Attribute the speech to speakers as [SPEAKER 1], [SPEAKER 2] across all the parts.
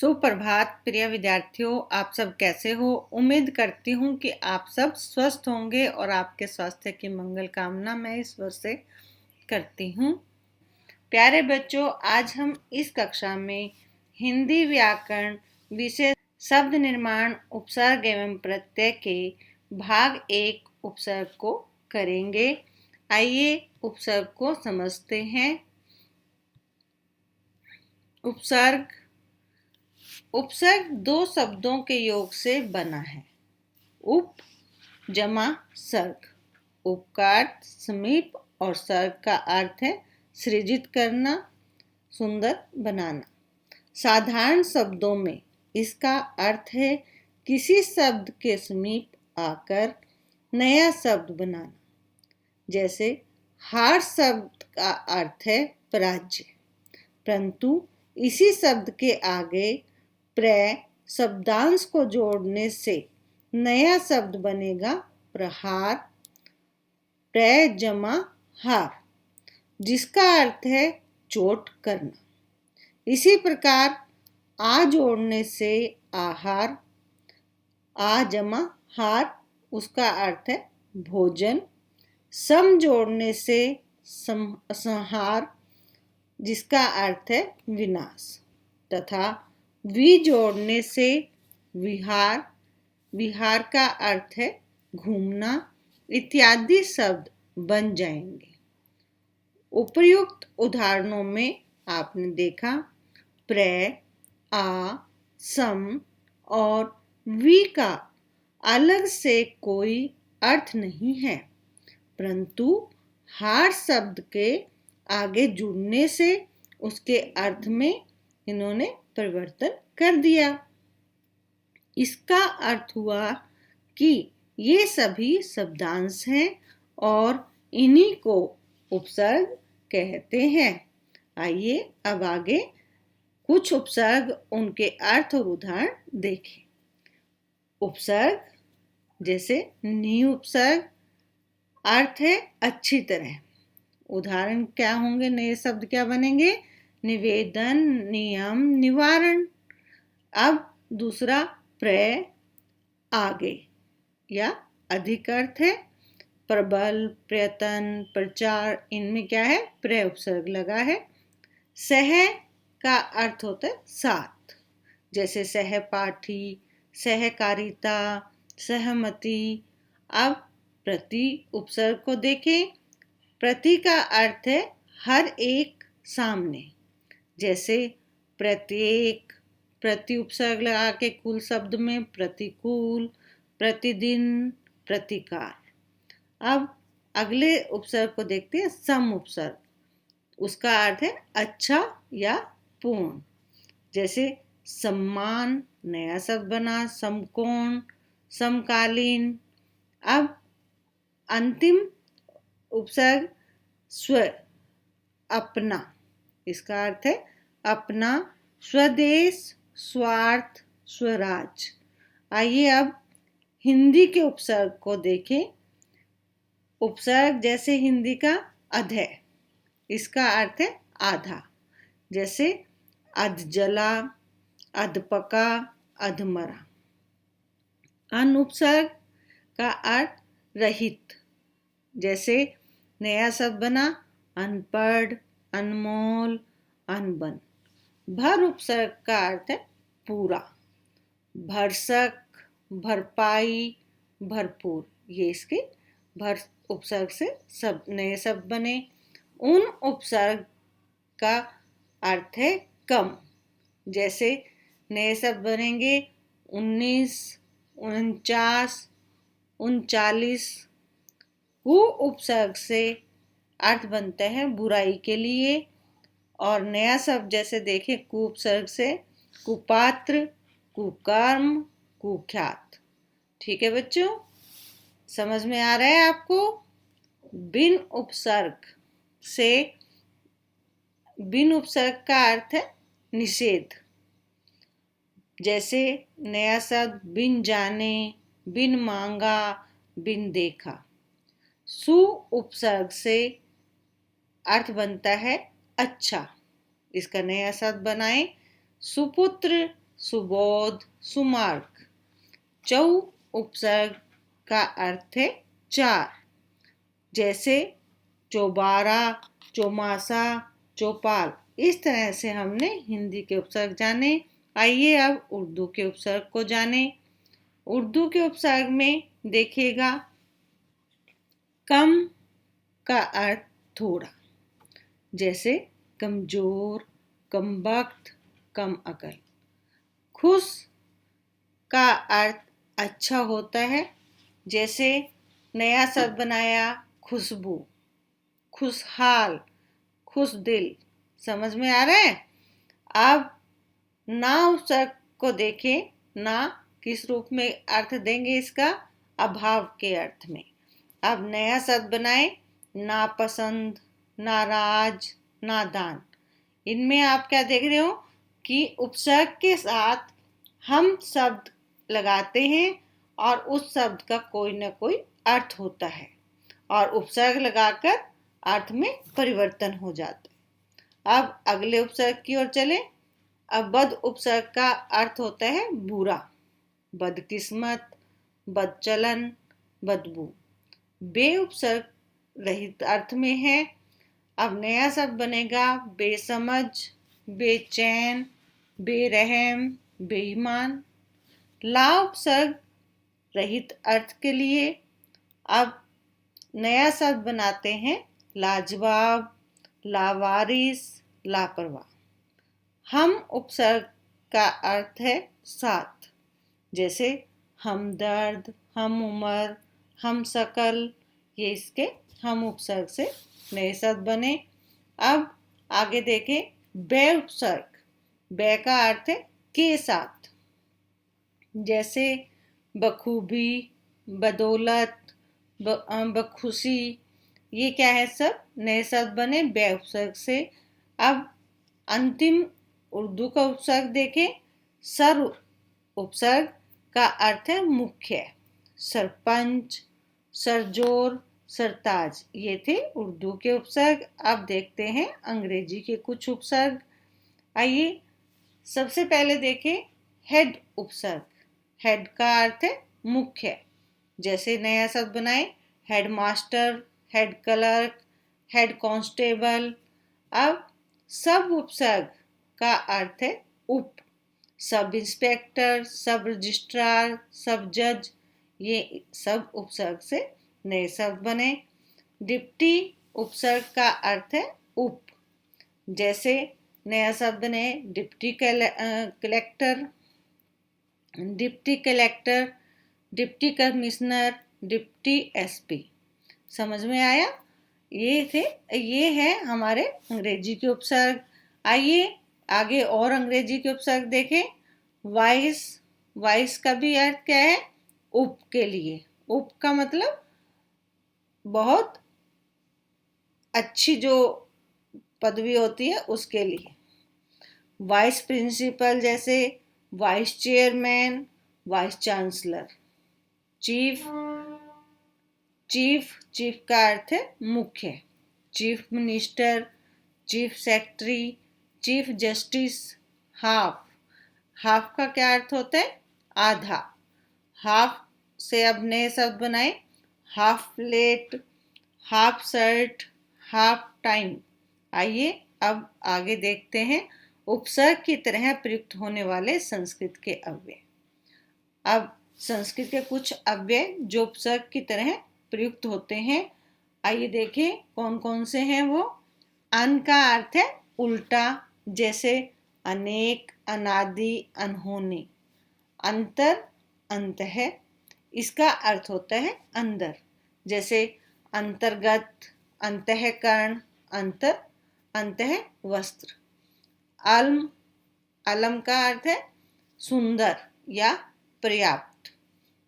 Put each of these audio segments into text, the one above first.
[SPEAKER 1] सुप्रभात प्रिय विद्यार्थियों, आप सब कैसे हो। उम्मीद करती हूँ कि आप सब स्वस्थ होंगे और आपके स्वास्थ्य की मंगल कामना मैं ईश्वर से करती हूँ। प्यारे बच्चों, आज हम इस कक्षा में हिंदी व्याकरण विषय शब्द निर्माण उपसर्ग एवं प्रत्यय के भाग 1 उपसर्ग को करेंगे। आइए उपसर्ग को समझते हैं। उपसर्ग दो शब्दों के योग से बना है। उप जमा सर्ग। उप का अर्थ समीप और सर्ग का अर्थ है सृजित करना, सुंदर बनाना। साधारण शब्दों में इसका अर्थ है किसी शब्द के समीप आकर नया शब्द बनाना। जैसे हार शब्द का अर्थ है पराजय, परंतु इसी शब्द के आगे प्रय शब्दांश को जोड़ने से नया शब्द बनेगा प्रहार, प्रय जमा हार, जिसका अर्थ है चोट करना। इसी प्रकार आ जोड़ने से आहार, आ जमा हार, उसका अर्थ है भोजन। सम जोड़ने से संहार, जिसका अर्थ है विनाश, तथा वि जोड़ने से विहार, विहार का अर्थ है घूमना इत्यादि शब्द बन जाएंगे। उपर्युक्त उदाहरणों में आपने देखा प्रय, आ, सम और वि का अलग से कोई अर्थ नहीं है, परंतु हार शब्द के आगे जुड़ने से उसके अर्थ में इन्होंने परिवर्तन कर दिया। इसका अर्थ हुआ कि ये सभी शब्दांश हैं और इन्हीं को उपसर्ग कहते हैं। आइए अब आगे कुछ उपसर्ग, उनके अर्थ और उदाहरण देखें। उपसर्ग जैसे नि उपसर्ग, अर्थ है अच्छी तरह। उदाहरण क्या होंगे, नए शब्द क्या बनेंगे, निवेदन, नियम, निवारण। अब दूसरा प्रय, आगे या अधिक अर्थ है प्रबल, प्रयत्न, प्रचार, इनमें क्या है प्रय उपसर्ग लगा है। सह का अर्थ होता है साथ, जैसे सहपाठी, सहकारिता, सहमति। अब प्रति उपसर्ग को देखें। प्रति का अर्थ है हर एक, सामने, जैसे प्रत्येक, प्रति उपसर्ग लगा के कुल शब्द में प्रतिकूल, प्रतिदिन, प्रतिकार। अब अगले उपसर्ग को देखते हैं सम उपसर्ग। उसका अर्थ है अच्छा या पूर्ण, जैसे सम्मान, नया शब्द बना, समकोण, समकालीन। अब अंतिम उपसर्ग स्व, अपना, इसका अर्थ है अपना, स्वदेश, स्वार्थ, स्वराज। आइए अब हिंदी के उपसर्ग को देखें। उपसर्ग जैसे हिंदी का अधः, इसका अर्थ है आधा, जैसे अधजला, अधपका, अधमरा। अनुपसर्ग का अर्थ रहित, जैसे नया शब्द बना अनपढ़, अनमोल, अनबन। भर उपसर्ग का अर्थ है पूरा, भरसक, भरपाई, भरपूर। ये इसके भर उपसर्ग से सब नए शब्द बने। उन उपसर्ग का अर्थ है कम, जैसे नए शब्द बनेंगे 19, 49, 39। कु उपसर्ग से अर्थ बनता है बुराई के लिए, और नया शब्द जैसे देखें कु उपसर्ग से कुपात्र, कुकर्म, कुख्यात। ठीक है बच्चों, समझ में आ रहा है आपको। बिन उपसर्ग से, बिन उपसर्ग का अर्थ है निषेध, जैसे नया शब्द बिन जाने, बिन मांगा, बिन देखा। सु उपसर्ग से अर्थ बनता है अच्छा, इसका नया शब्द बनाएं सुपुत्र, सुबोध, सुमार्ग। चौ उपसर्ग का अर्थ है चार, जैसे चौबारा, चौमासा, चौपाल। इस तरह से हमने हिंदी के उपसर्ग जाने। आइए अब उर्दू के उपसर्ग को जाने। उर्दू के उपसर्ग में देखिएगा, कम का अर्थ थोड़ा, जैसे कमजोर, कमबख्त, कम अकल। खुश का अर्थ अच्छा होता है, जैसे नया शब्द बनाया खुशबू, खुशहाल, खुश दिल। समझ में आ रहा है? अब ना उपसर्ग को देखें। ना किस रूप में अर्थ देंगे इसका? अभाव के अर्थ में। अब नया शब्द बनाए, नापसंद, नाराज, नादान। इनमें आप क्या देख रहे हो कि उपसर्ग के साथ हम शब्द लगाते हैं और उस शब्द का कोई ना कोई अर्थ होता है और उपसर्ग लगाकर अर्थ में परिवर्तन हो जाता है। अब अगले उपसर्ग की ओर चले। अब बद उपसर्ग का अर्थ होता है बुरा, बदकिस्मत, बदचलन, बदबू। बे उपसर्ग रहित अर्थ में है। अब नया शब्द बनेगा बेसमझ, बेचैन, बेरहम, बेईमान। ला उपसर्ग रहित अर्थ के लिए अब नया शब्द बनाते हैं लाजवाब, लावारिस, लापरवाह। हम उपसर्ग का अर्थ है साथ, जैसे हमदर्द, हम उम्र, हम शकल। ये इसके हम उपसर्ग से नए शब्द बने। अब आगे देखें बे उपसर्ग। बे का अर्थ है के साथ, जैसे बखूबी, बदौलत, बखुशी। ये क्या है? सब नए शब्द बने बे उपसर्ग से। अब अंतिम उर्दू का उपसर्ग देखें। सर उपसर्ग का अर्थ है मुख्य, सरपंच, सरजोर, सरताज। ये थे उर्दू के उपसर्ग। अब देखते हैं अंग्रेजी के कुछ उपसर्ग। आइए सबसे पहले देखें हेड उपसर्ग। हेड का अर्थ है मुख्य, जैसे नया शब्द बनाए headmaster, head clerk, head constable. अब सब उपसर्ग का अर्थ है उप, सब इंस्पेक्टर, सब रजिस्ट्रार, सब जज। ये सब उपसर्ग से नए शब्द बने। डिप्टी उपसर्ग का अर्थ है उप, जैसे नया शब्द बने deputy collector, deputy collector, deputy commissioner, deputy SP. समझ में आया? ये है हमारे अंग्रेजी के उपसर्ग। आइए आगे और अंग्रेजी के उपसर्ग देखें। वाइस। वाइस का भी अर्थ क्या है? उप के लिए। उप का मतलब बहुत अच्छी जो पदवी होती है उसके लिए। वाइस प्रिंसिपल, जैसे vice chairman, vice chancellor. Chief. Chief का अर्थ है मुख्य, chief minister, chief secretary, chief justice. Half. Half का क्या अर्थ होता है? आधा। हाफ से अब नए शब्द बनाए half plate, half shirt, half time. आइए अब आगे देखते हैं उपसर्ग की तरह प्रयुक्त होने वाले संस्कृत के अव्यय। अब संस्कृत के कुछ अव्यय जो उपसर्ग की तरह प्रयुक्त होते हैं, आइए देखें कौन कौन से हैं वो। अन का अर्थ है उल्टा, जैसे अनेक, अनादि, अनहोनी। अंतर, अंत है, इसका अर्थ होता है अंदर, जैसे अंतर्गत, अंतःकरण, अंतर, अंतः वस्त्र। अलम। अलम का अर्थ है सुंदर या पर्याप्त,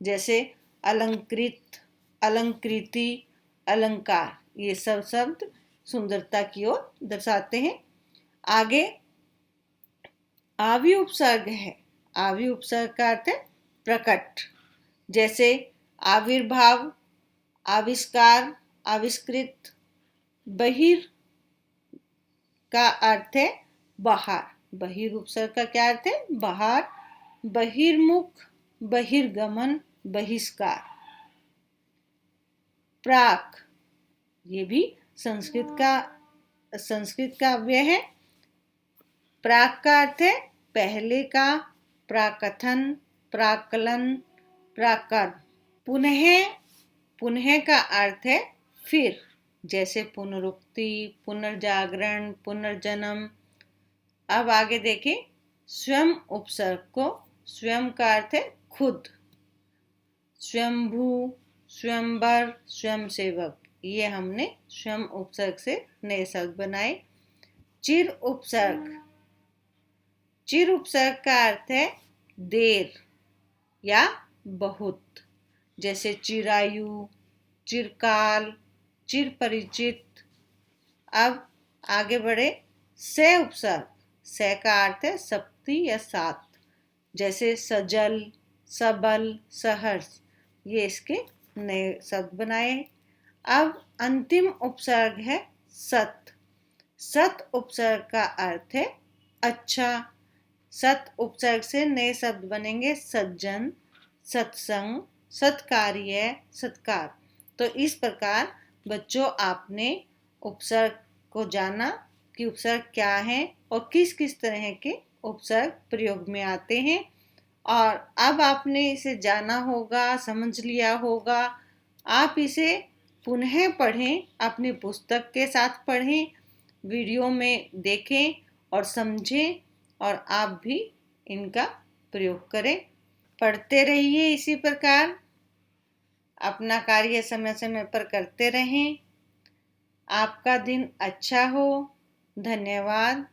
[SPEAKER 1] जैसे अलंकृत, अलंकृति, अलंकार। ये सब शब्द सुंदरता की ओर दर्शाते हैं। आगे आवि उपसर्ग है। आवि उपसर्ग का अर्थ है प्रकट, जैसे आविर्भाव, आविष्कार, आविष्कृत। बहिर का अर्थ है बाहर। बहिर उपसर्ग का क्या अर्थ है? बाहर, बहिर्मुख, बहिर्गमन, बहिष्कार। प्राक, ये भी संस्कृत का अव्यय है। प्राक का अर्थ है पहले का, प्राकथन, प्राकलन, प्राकर्म। पुनः, पुनः का अर्थ है फिर, जैसे पुनरुक्ति, पुनर्जागरण, पुनर्जन्म। अब आगे देखें स्वयं उपसर्ग को। स्वयं का अर्थ है खुद। स्वयंभू, स्वयंवर, स्वयंसेवक, ये हमने स्वयं उपसर्ग से नए शब्द बनाए। चिर उपसर्ग, चिर उपसर्ग का अर्थ है देर या बहुत, जैसे चिरायु, चिरकाल, चिर परिचित। अब आगे बढ़े से उपसर्ग। से का अर्थ है सप्ती या सात, जैसे सजल, सबल, सहर्ष, ये इसके नए शब्द बनाए। अब अंतिम उपसर्ग है सत। सत उपसर्ग का अर्थ है अच्छा। सत उपसर्ग से नए शब्द बनेंगे सज्जन, सत्संग, सत्कार्य, सत्कार। तो इस प्रकार बच्चों आपने उपसर्ग को जाना कि उपसर्ग क्या है और किस किस तरह के उपसर्ग प्रयोग में आते हैं। और अब आपने इसे जाना होगा, समझ लिया होगा। आप इसे पुनः पढ़ें, अपनी पुस्तक के साथ पढ़ें, वीडियो में देखें और समझें, और आप भी इनका प्रयोग करें। पढ़ते रहिए इसी प्रकार, अपना कार्य समय समय पर करते रहें। आपका दिन अच्छा हो। धन्यवाद।